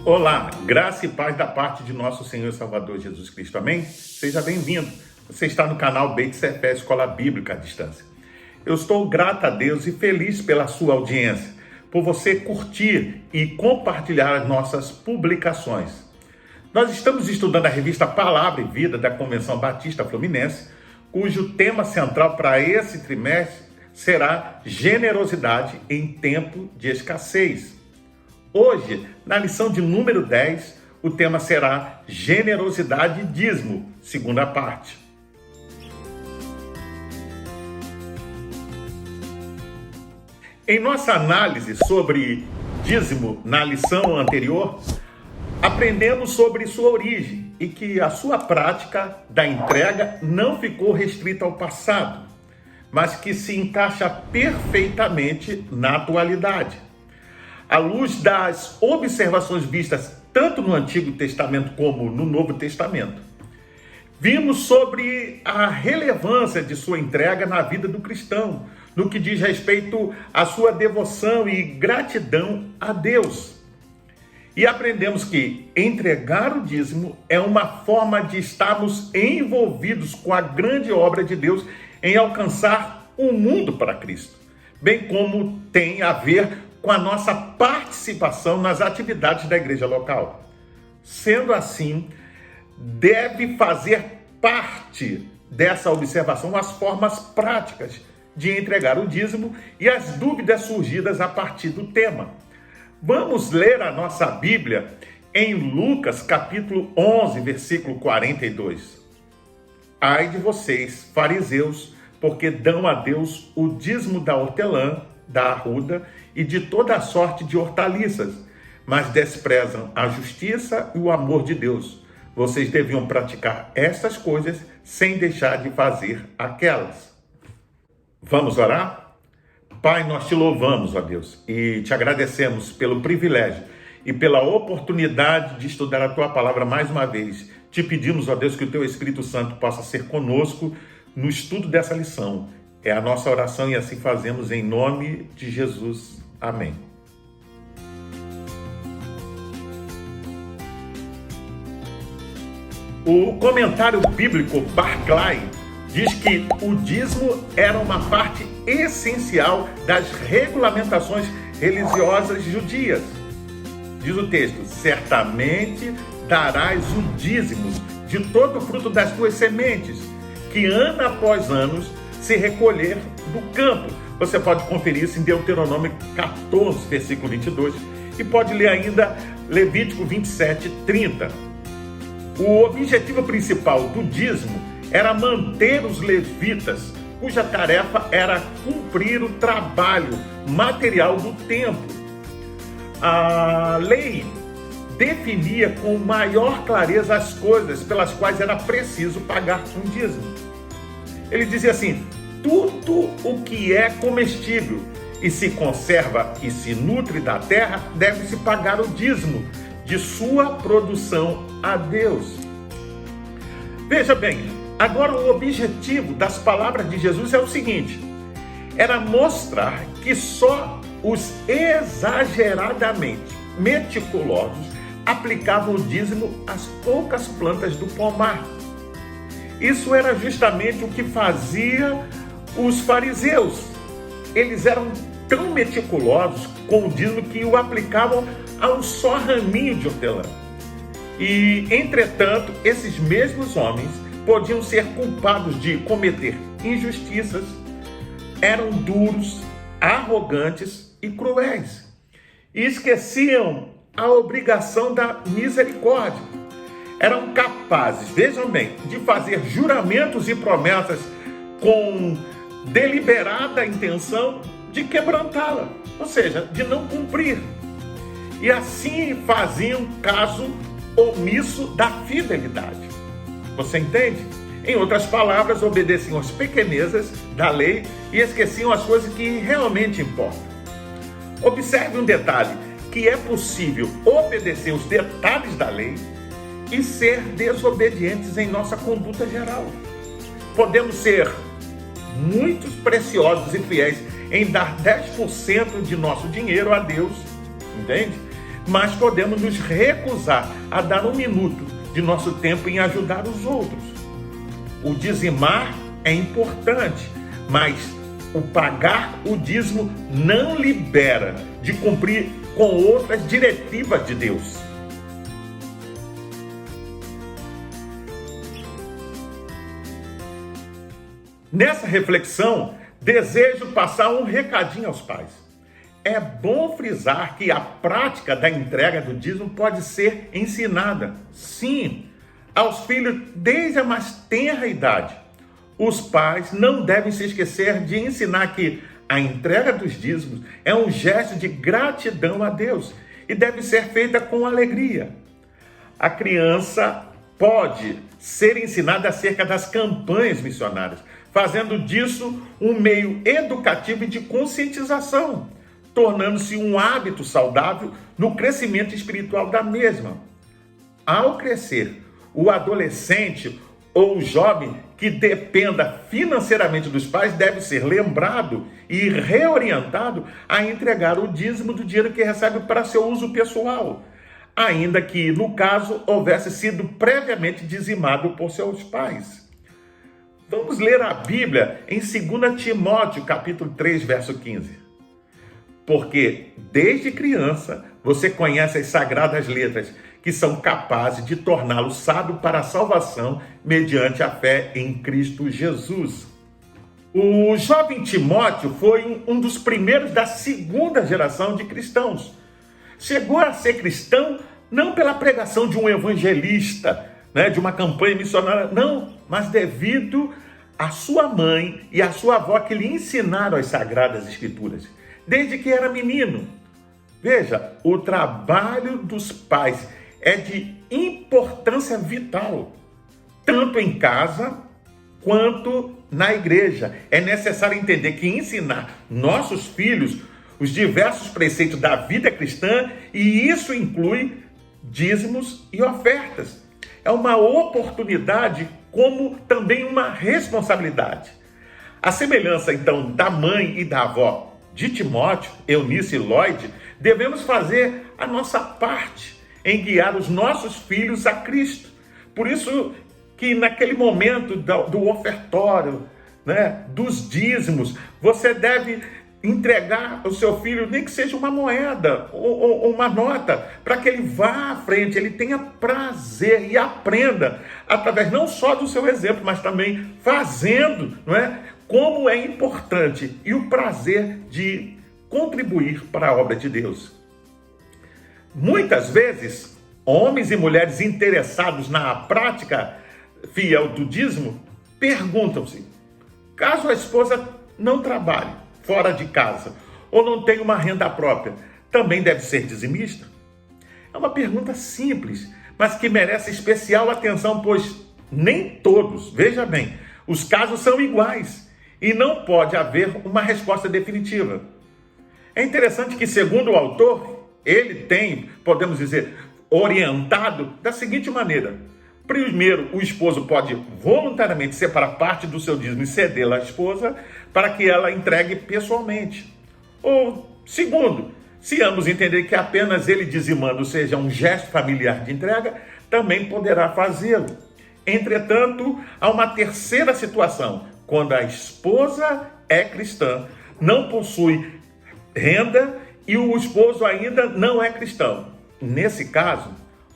Olá, graça e paz da parte de nosso Senhor e Salvador Jesus Cristo, amém? Seja bem-vindo. Você está no canal Beit Sefer, Escola Bíblica à Distância. Eu estou grato a Deus e feliz pela sua audiência, por você curtir e compartilhar as nossas publicações. Nós estamos estudando a revista Palavra e Vida da Convenção Batista Fluminense, cujo tema central para esse trimestre será generosidade em tempo de escassez. Hoje, na lição de número 10, o tema será generosidade e dízimo, segunda parte. Em nossa análise sobre dízimo na lição anterior, aprendemos sobre sua origem e que a sua prática da entrega não ficou restrita ao passado, mas que se encaixa perfeitamente na atualidade. À luz das observações vistas tanto no Antigo Testamento como no Novo Testamento, vimos sobre a relevância de sua entrega na vida do cristão, no que diz respeito à sua devoção e gratidão a Deus. E aprendemos que entregar o dízimo é uma forma de estarmos envolvidos com a grande obra de Deus em alcançar o mundo para Cristo, bem como tem a ver com a nossa participação nas atividades da igreja local. Sendo assim, deve fazer parte dessa observação as formas práticas de entregar o dízimo e as dúvidas surgidas a partir do tema. Vamos ler a nossa Bíblia em Lucas capítulo 11, versículo 42. Ai de vocês, fariseus, porque dão a Deus o dízimo da hortelã, da arruda e de toda a sorte de hortaliças, mas desprezam a justiça e o amor de Deus. Vocês deviam praticar estas coisas sem deixar de fazer aquelas. Vamos orar? Pai, nós te louvamos, ó Deus, e te agradecemos pelo privilégio e pela oportunidade de estudar a tua palavra mais uma vez. Te pedimos, ó Deus, que o teu Espírito Santo possa ser conosco no estudo dessa lição. É a nossa oração e assim fazemos em nome de Jesus. Amém. O comentário bíblico Barclay diz que o dízimo era uma parte essencial das regulamentações religiosas judias. Diz o texto: certamente darás o dízimo de todo o fruto das tuas sementes, que ano após ano se recolher do campo. Você pode conferir isso em Deuteronômio 14, versículo 22, e pode ler ainda Levítico 27, 30. O objetivo principal do dízimo era manter os levitas, cuja tarefa era cumprir o trabalho material do templo. A lei definia com maior clareza as coisas pelas quais era preciso pagar um dízimo. Ele dizia assim: tudo o que é comestível e se conserva e se nutre da terra deve-se pagar o dízimo de sua produção a Deus. Veja bem, agora o objetivo das palavras de Jesus é o seguinte: era mostrar que só os exageradamente meticulosos aplicavam o dízimo às poucas plantas do pomar. Isso era justamente o que fazia os fariseus. Eles eram tão meticulosos com o dízimo que o aplicavam a um só raminho de hortelã. E, entretanto, esses mesmos homens podiam ser culpados de cometer injustiças, eram duros, arrogantes e cruéis. E esqueciam a obrigação da misericórdia. Eram capazes, vejam bem, de fazer juramentos e promessas com deliberada intenção de quebrantá-la, ou seja, de não cumprir. E assim faziam caso omisso da fidelidade. Você entende? Em outras palavras, obedeciam às pequenezas da lei e esqueciam as coisas que realmente importam. Observe um detalhe, que é possível obedecer os detalhes da lei e ser desobedientes em nossa conduta geral. Podemos ser muito preciosos e fiéis em dar 10% de nosso dinheiro a Deus, entende? mas podemos nos recusar a dar 1 minuto de nosso tempo em ajudar os outros. O dizimar é importante, mas o pagar o dízimo não libera de cumprir com outras diretivas de Deus. Nessa reflexão, desejo passar um recadinho aos pais. É bom frisar que a prática da entrega do dízimo pode ser ensinada, sim, aos filhos desde a mais tenra idade. Os pais não devem se esquecer de ensinar que a entrega dos dízimos é um gesto de gratidão a Deus e deve ser feita com alegria. A criança pode ser ensinada acerca das campanhas missionárias, fazendo disso um meio educativo e de conscientização, tornando-se um hábito saudável no crescimento espiritual da mesma. Ao crescer, o adolescente ou o jovem que dependa financeiramente dos pais deve ser lembrado e reorientado a entregar o dízimo do dinheiro que recebe para seu uso pessoal, ainda que, no caso, houvesse sido previamente dizimado por seus pais. Vamos ler a Bíblia em 2 Timóteo, capítulo 3, verso 15. Porque, desde criança, você conhece as sagradas letras, que são capazes de torná-lo sábio para a salvação mediante a fé em Cristo Jesus. O jovem Timóteo foi um dos primeiros da segunda geração de cristãos. Chegou a ser cristão não pela pregação de um evangelista, de uma campanha missionária, não, mas devido à sua mãe e à sua avó que lhe ensinaram as sagradas escrituras, desde que era menino. Veja, o trabalho dos pais é de importância vital, tanto em casa quanto na igreja. É necessário entender que ensinar nossos filhos os diversos preceitos da vida cristã, e isso inclui dízimos e ofertas. É uma oportunidade como também uma responsabilidade. A semelhança, então, da mãe e da avó de Timóteo, Eunice e Lloyd, devemos fazer a nossa parte em guiar os nossos filhos a Cristo. Por isso que naquele momento do ofertório, dos dízimos, você deve entregar ao seu filho, nem que seja uma moeda ou uma nota, para que ele vá à frente, ele tenha prazer e aprenda, através não só do seu exemplo, mas também fazendo, como é importante e o prazer de contribuir para a obra de Deus. Muitas vezes, homens e mulheres interessados na prática fiel do dízimo perguntam-se: caso a esposa não trabalhe fora de casa ou não tenha uma renda própria, também deve ser dizimista? É uma pergunta simples, mas que merece especial atenção, pois nem todos, veja bem, os casos são iguais e não pode haver uma resposta definitiva. É interessante que, segundo o autor, ele tem, podemos dizer, orientado da seguinte maneira: primeiro, o esposo pode voluntariamente separar parte do seu dízimo e cedê-la à esposa para que ela entregue pessoalmente. Ou, segundo, se ambos entenderem que apenas ele dizimando seja um gesto familiar de entrega, também poderá fazê-lo. Entretanto, há uma terceira situação, quando a esposa é cristã, não possui renda e o esposo ainda não é cristão. Nesse caso,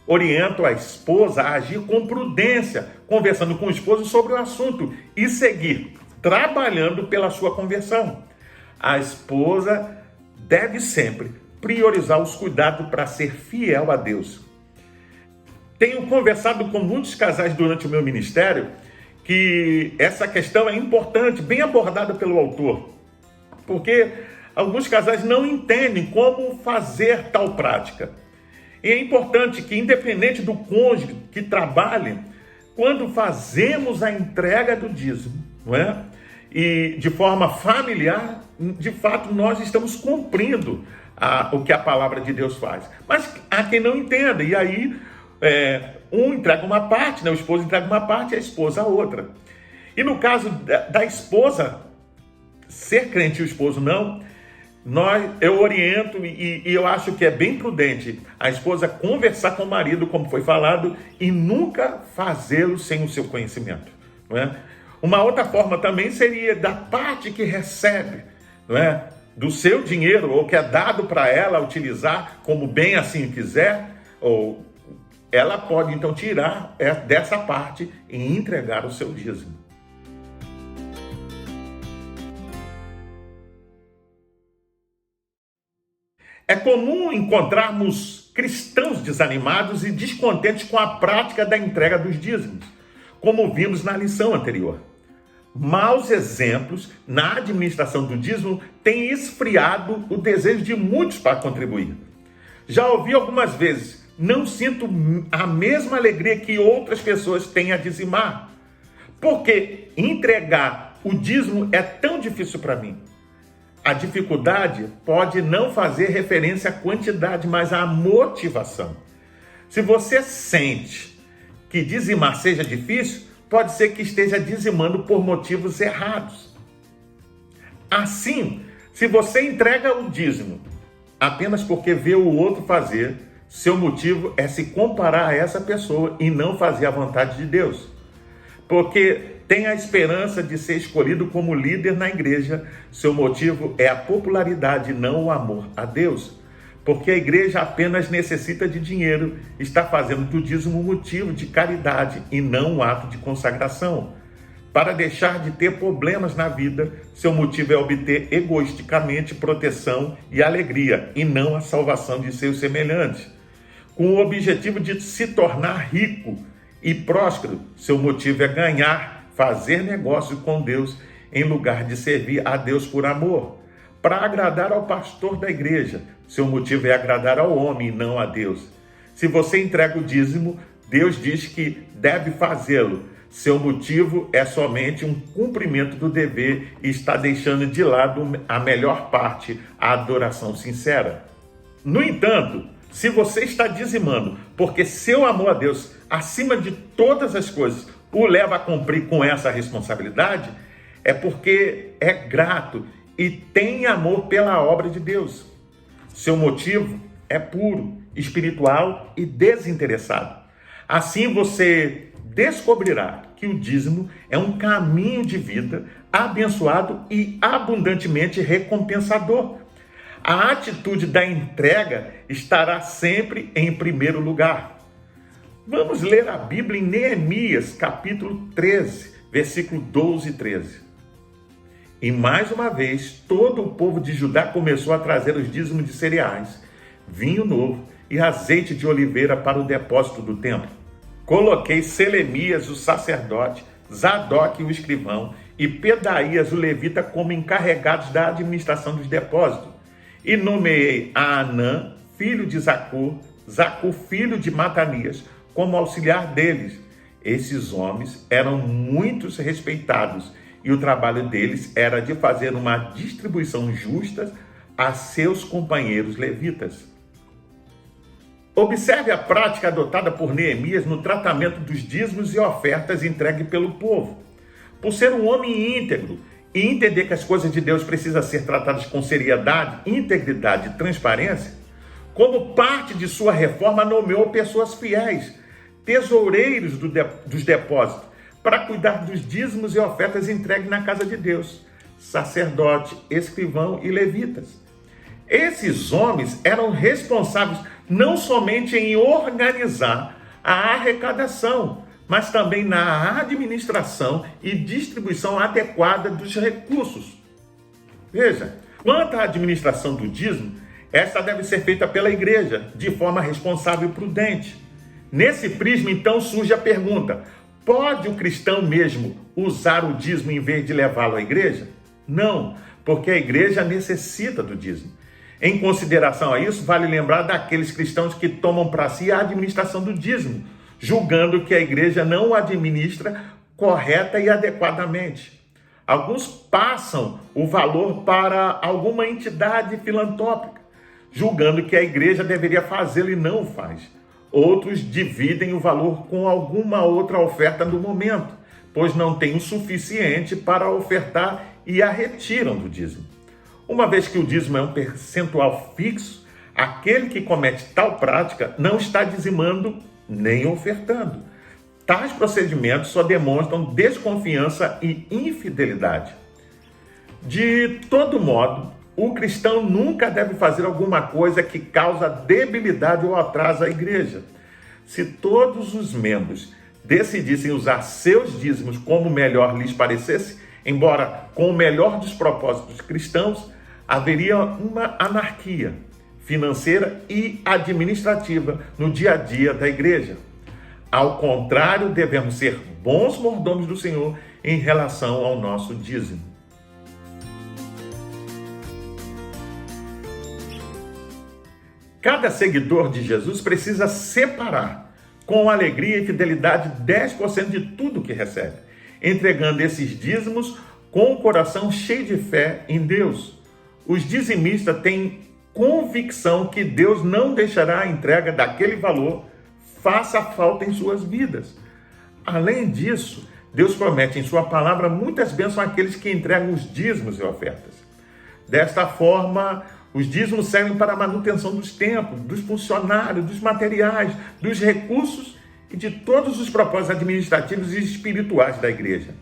oriento a esposa a agir com prudência, conversando com o esposo sobre o assunto e seguir trabalhando pela sua conversão. A esposa deve sempre priorizar os cuidados para ser fiel a Deus. Tenho conversado com muitos casais durante o meu ministério que essa questão é importante, bem abordada pelo autor, porque alguns casais não entendem como fazer tal prática. E é importante que, independente do cônjuge que trabalhe, quando fazemos a entrega do dízimo, e de forma familiar, de fato nós estamos cumprindo o que a palavra de Deus faz. Mas há quem não entenda, e aí um entrega uma parte, o esposo entrega uma parte e a esposa a outra. E no caso da esposa ser crente e o esposo não, Eu oriento e eu acho que é bem prudente a esposa conversar com o marido, como foi falado, e nunca fazê-lo sem o seu conhecimento, não é? Uma outra forma também seria da parte que recebe, não é? Do seu dinheiro, ou que é dado para ela utilizar como bem assim quiser, ou ela pode então tirar dessa parte e entregar o seu dízimo. É comum encontrarmos cristãos desanimados e descontentes com a prática da entrega dos dízimos, como vimos na lição anterior. Maus exemplos na administração do dízimo têm esfriado o desejo de muitos para contribuir. Já ouvi algumas vezes: não sinto a mesma alegria que outras pessoas têm a dizimar, porque entregar o dízimo é tão difícil para mim. A dificuldade pode não fazer referência à quantidade, mas à motivação. Se você sente que dizimar seja difícil, pode ser que esteja dizimando por motivos errados. Assim, se você entrega o dízimo apenas porque vê o outro fazer, seu motivo é se comparar a essa pessoa e não fazer a vontade de Deus. Porque tem a esperança de ser escolhido como líder na igreja, seu motivo é a popularidade, não o amor a Deus. Porque a igreja apenas necessita de dinheiro, está fazendo do dízimo um motivo de caridade e não um ato de consagração. Para deixar de ter problemas na vida, seu motivo é obter egoisticamente proteção e alegria, e não a salvação de seus semelhantes. Com o objetivo de se tornar rico e próspero, seu motivo é ganhar, fazer negócio com Deus, em lugar de servir a Deus por amor. Para agradar ao pastor da igreja, seu motivo é agradar ao homem e não a Deus. Se você entrega o dízimo, Deus diz que deve fazê-lo. Seu motivo é somente um cumprimento do dever e está deixando de lado a melhor parte, a adoração sincera. No entanto, se você está dizimando porque seu amor a Deus, acima de todas as coisas, o leva a cumprir com essa responsabilidade, é porque é grato e tem amor pela obra de Deus. Seu motivo é puro, espiritual e desinteressado. Assim você descobrirá que o dízimo é um caminho de vida abençoado e abundantemente recompensador. A atitude da entrega estará sempre em primeiro lugar. Vamos ler a Bíblia em Neemias, capítulo 13, versículo 12 e 13. E mais uma vez, todo o povo de Judá começou a trazer os dízimos de cereais, vinho novo e azeite de oliveira para o depósito do templo. Coloquei Selemias, o sacerdote, Zadok, o escrivão, e Pedaías, o levita, como encarregados da administração dos depósitos. E nomeei a Anã, filho de Zacur, filho de Matanias, como auxiliar deles. Esses homens eram muito respeitados e o trabalho deles era de fazer uma distribuição justa a seus companheiros levitas. Observe a prática adotada por Neemias no tratamento dos dízimos e ofertas entregues pelo povo. Por ser um homem íntegro e entender que as coisas de Deus precisam ser tratadas com seriedade, integridade e transparência, como parte de sua reforma, nomeou pessoas fiéis, tesoureiros dos depósitos, para cuidar dos dízimos e ofertas entregues na casa de Deus, sacerdote, escrivão e levitas. Esses homens eram responsáveis não somente em organizar a arrecadação, mas também na administração e distribuição adequada dos recursos. Veja, quanto à administração do dízimo, esta deve ser feita pela igreja, de forma responsável e prudente. Nesse prisma, então, surge a pergunta: pode o cristão mesmo usar o dízimo em vez de levá-lo à igreja? Não, porque a igreja necessita do dízimo. Em consideração a isso, vale lembrar daqueles cristãos que tomam para si a administração do dízimo, julgando que a igreja não o administra correta e adequadamente. Alguns passam o valor para alguma entidade filantrópica, julgando que a igreja deveria fazê-lo e não o faz. Outros dividem o valor com alguma outra oferta no momento, pois não têm o suficiente para ofertar e a retiram do dízimo. Uma vez que o dízimo é um percentual fixo, aquele que comete tal prática não está dizimando nem ofertando. Tais procedimentos só demonstram desconfiança e infidelidade. De todo modo, o cristão nunca deve fazer alguma coisa que causa debilidade ou atraso à igreja. Se todos os membros decidissem usar seus dízimos como melhor lhes parecesse, embora com o melhor dos propósitos cristãos, haveria uma anarquia financeira e administrativa no dia a dia da igreja. Ao contrário, devemos ser bons mordomos do Senhor em relação ao nosso dízimo. Cada seguidor de Jesus precisa separar com alegria e fidelidade 10% de tudo que recebe, entregando esses dízimos com o coração cheio de fé em Deus. Os dizimistas têm convicção que Deus não deixará a entrega daquele valor faça falta em suas vidas. Além disso, Deus promete em sua palavra muitas bênçãos àqueles que entregam os dízimos e ofertas. Desta forma, os dízimos servem para a manutenção dos templos, dos funcionários, dos materiais, dos recursos e de todos os propósitos administrativos e espirituais da igreja.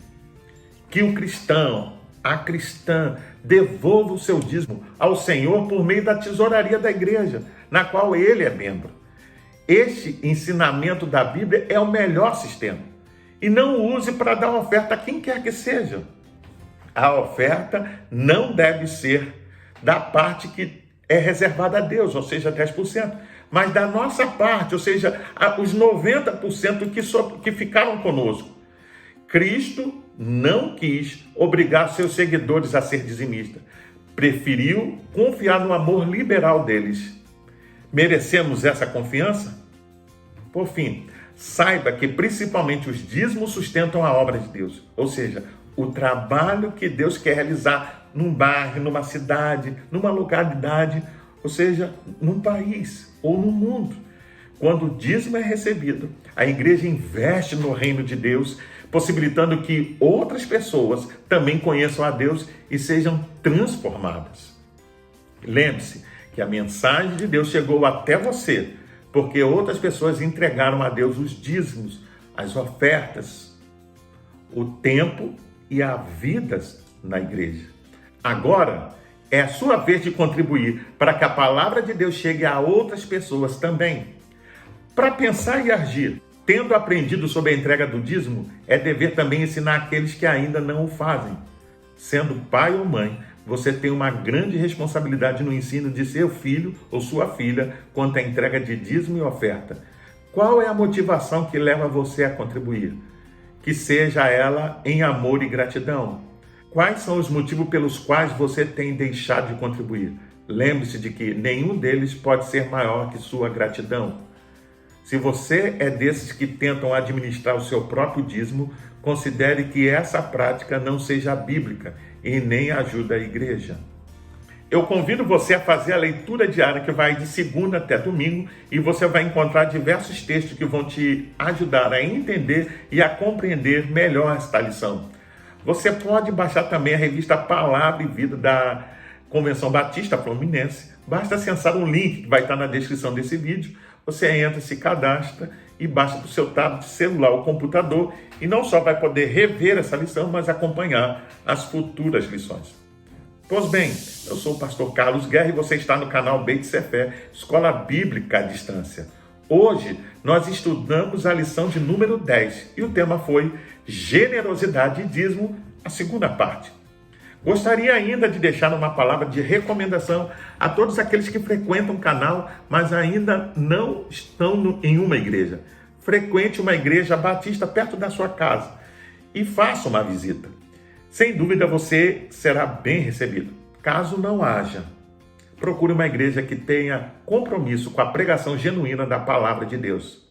Que o cristão, a cristã, devolva o seu dízimo ao Senhor por meio da tesouraria da igreja, na qual ele é membro. Este ensinamento da Bíblia é o melhor sistema. E não o use para dar oferta a quem quer que seja. A oferta não deve ser da parte que é reservada a Deus, ou seja, 10%, mas da nossa parte, ou seja, os 90% que ficaram conosco. Cristo não quis obrigar seus seguidores a ser dizimistas. Preferiu confiar no amor liberal deles. Merecemos essa confiança? Por fim, saiba que principalmente os dízimos sustentam a obra de Deus, ou seja, o trabalho que Deus quer realizar num bairro, numa cidade, numa localidade, ou seja, num país ou no mundo. Quando o dízimo é recebido, a igreja investe no reino de Deus, possibilitando que outras pessoas também conheçam a Deus e sejam transformadas. Lembre-se que a mensagem de Deus chegou até você, porque outras pessoas entregaram a Deus os dízimos, as ofertas, o tempo e a vidas na igreja. Agora é a sua vez de contribuir para que a palavra de Deus chegue a outras pessoas também. Para pensar e agir, tendo aprendido sobre a entrega do dízimo, é dever também ensinar aqueles que ainda não o fazem. Sendo pai ou mãe, você tem uma grande responsabilidade no ensino de seu filho ou sua filha quanto à entrega de dízimo e oferta. Qual é a motivação que leva você a contribuir? Que seja ela em amor e gratidão. Quais são os motivos pelos quais você tem deixado de contribuir? Lembre-se de que nenhum deles pode ser maior que sua gratidão. Se você é desses que tentam administrar o seu próprio dízimo, considere que essa prática não seja bíblica e nem ajuda a igreja. Eu convido você a fazer a leitura diária que vai de segunda até domingo e você vai encontrar diversos textos que vão te ajudar a entender e a compreender melhor esta lição. Você pode baixar também a revista Palavra e Vida da Convenção Batista Fluminense. Basta acessar um link que vai estar na descrição desse vídeo. Você entra, se cadastra e baixa para o seu tablet, celular ou computador e não só vai poder rever essa lição, mas acompanhar as futuras lições. Pois bem, eu sou o pastor Carlos Guerra e você está no canal Beit Sefer, Escola Bíblica à Distância. Hoje nós estudamos a lição de número 10 e o tema foi Generosidade e Dízimo, a segunda parte. Gostaria ainda de deixar uma palavra de recomendação a todos aqueles que frequentam o canal, mas ainda não estão em uma igreja. Frequente uma igreja batista perto da sua casa e faça uma visita. Sem dúvida você será bem recebido. Caso não haja, procure uma igreja que tenha compromisso com a pregação genuína da palavra de Deus.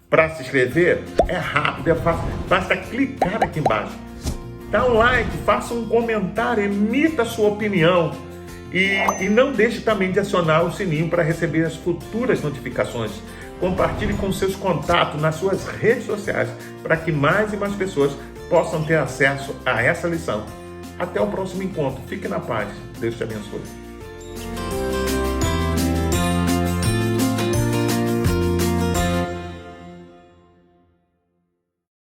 Para se inscrever, é rápido, é fácil, basta clicar aqui embaixo. Dá um like, faça um comentário, emita a sua opinião e não deixe também de acionar o sininho para receber as futuras notificações. Compartilhe com seus contatos nas suas redes sociais para que mais e mais pessoas possam ter acesso a essa lição. Até o próximo encontro. Fique na paz. Deus te abençoe.